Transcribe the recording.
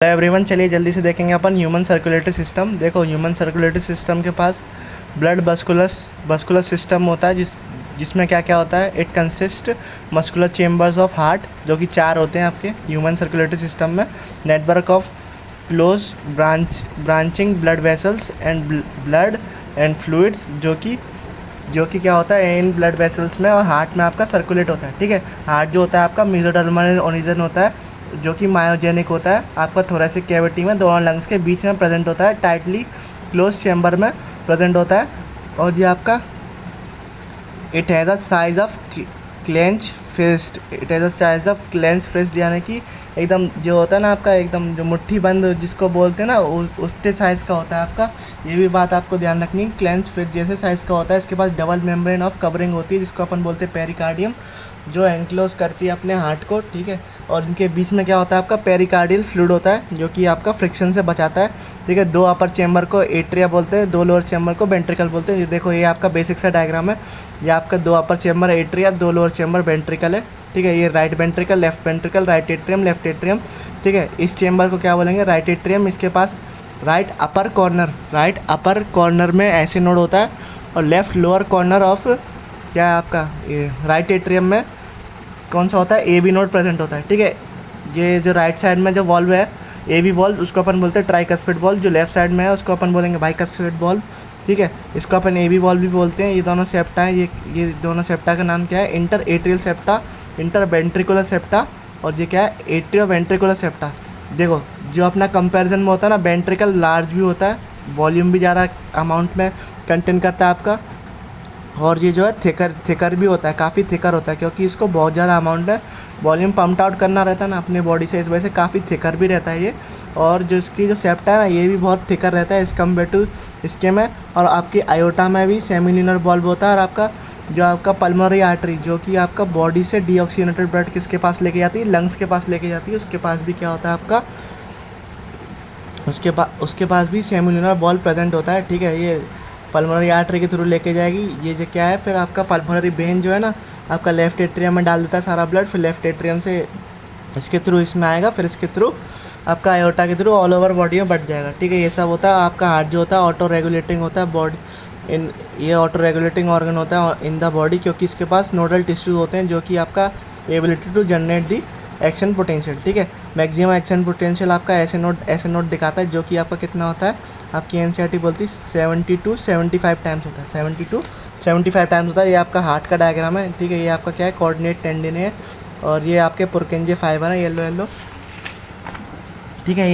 Hello everyone, चलिए जल्दी से देखेंगे अपन ह्यूमन सर्कुलेटरी सिस्टम। देखो, ह्यूमन सर्कुलेटरी सिस्टम के पास ब्लड बस्कुलर सिस्टम होता है जिसमें क्या क्या होता है। It consist muscular chambers of heart, जो कि 4 होते हैं आपके ह्यूमन सर्कुलेटरी सिस्टम में। Network of close branching blood vessels and blood and fluids, जो कि क्या होता है इन ब्लड वेसल्स में और हार्ट में आपका सर्कुलेट होता है। ठीक है, हार्ट जो होता है आपका मेसोडर्मल ओरिजिन होता है, जो कि मायोजेनिक होता है, आपका थोरेसिक कैविटी में दोनों लंग्स के बीच में प्रेजेंट होता है, टाइटली क्लोज चैम्बर में प्रेजेंट होता है। और ये आपका it has a size of clench fist, यानी कि एकदम जो होता है ना आपका, एकदम जो मुट्ठी बंद जिसको बोलते हैं ना, उतने साइज़ का होता है आपका। ये भी बात आपको ध्यान रखनी, क्लेंच फिस्ट जैसे साइज़ का होता है। इसके पास डबल मेम्ब्रेन ऑफ कवरिंग होती है, जिसको अपन बोलते हैं पेरिकार्डियम, जो एनक्लोज करती है अपने हार्ट को। ठीक है, और इनके बीच में क्या होता है आपका पेरिकार्डियल फ्लूइड होता है, जो कि आपका फ्रिक्शन से बचाता है। ठीक है, 2 अपर चैम्बर को एट्रिया बोलते हैं, 2 लोअर चैम्बर को वेंट्रिकल बोलते हैं। ये देखो, ये आपका बेसिक सा डायग्राम है। ये आपका 2 upper chamber atria, 2 lower chamber ventricle है। ठीक है, ये right ventricle, left ventricle, right atrium, left atrium. ठीक है, इस चैम्बर को क्या बोलेंगे, राइट एट्रियम। इसके पास राइट अपर कॉर्नर में ऐसे नोड होता है, और लेफ्ट लोअर कॉर्नर ऑफ क्या है आपका ये राइट एट्रियम में कौन सा होता है, ए बी नोड प्रेजेंट होता है। ठीक है, ये जो राइट साइड में जो वॉल्व है ए बी वॉल्व, उसको अपन बोलते हैं ट्राइकस्पिड वॉल्व। जो लेफ्ट साइड में है उसको अपन बोलेंगे बाइकस्पिड वॉल्व। ठीक है, इसको अपन ए बी वॉल्व भी बोलते हैं। ये दोनों सेप्टा है, ये दोनों सेप्टा का नाम क्या है, inter atrial septa, inter ventricular septa, और ये क्या है, एट्रियो वेंट्रिकुलर सेप्टा। देखो, जो अपना कंपैरिजन में होता है ना, वेंट्रिकल लार्ज भी होता है, वॉल्यूम भी ज़्यादा अमाउंट में कंटेन करता है आपका, और ये जो है थिकर भी होता है, काफ़ी थिकर होता है, क्योंकि इसको बहुत ज़्यादा अमाउंट में वॉल्यूम पम्प्ड आउट करना रहता है ना अपने बॉडी से, इस वजह से काफ़ी थिकर भी रहता है ये। और जो इसकी जो सेप्टा है ना, ये भी बहुत थिकर रहता है इस कम्पेयर टू इसके में। और आपकी आयोटा में भी सेमिल्यूनर वॉल्व होता है। और आपका जो आपका पल्मोनरी आर्टरी, जो कि आपका बॉडी से डीऑक्सीजनेटेड ब्लड किसके पास लेके जाती है, लंग्स के पास लेके जाती है, उसके पास भी क्या होता है आपका, उसके पास भी सेमिल्यूनर वॉल्व प्रेजेंट होता है। ठीक है, ये पल्मोनरी आर्टरी के थ्रू लेके जाएगी। ये जो क्या है, फिर आपका पल्मोनरी वेन जो है ना आपका लेफ्ट एट्रियम में डाल देता है सारा ब्लड, फिर लेफ्ट एट्रियम से इसके थ्रू इसमें आएगा, फिर इसके थ्रू आपका आयोटा के थ्रू ऑल ओवर बॉडी में बढ़ जाएगा। ठीक है, ये सब होता है। आपका हार्ट जो होता है ऑटो रेगुलेटिंग होता है बॉडी इन, ये ऑटो रेगुलेटिंग ऑर्गन होता है इन द बॉडी, क्योंकि इसके पास नोडल टिश्यूज होते हैं, जो कि आपका ability to generate the action potential. ठीक है, मैक्सिमम एक्शन पोटेंशियल आपका ऐसे नोट दिखाता है, जो कि आपका कितना होता है, आपकी एनसीईआरटी बोलती है 70 to 75 टाइम्स होता है, 70 to 75 टाइम्स होता है। ये आपका हार्ट का डायग्राम है। ठीक है, ये आपका क्या है, कोऑर्डिनेट टेंडिन है, और ये आपके पुरकेंजे फाइबर है, येलो। ठीक है।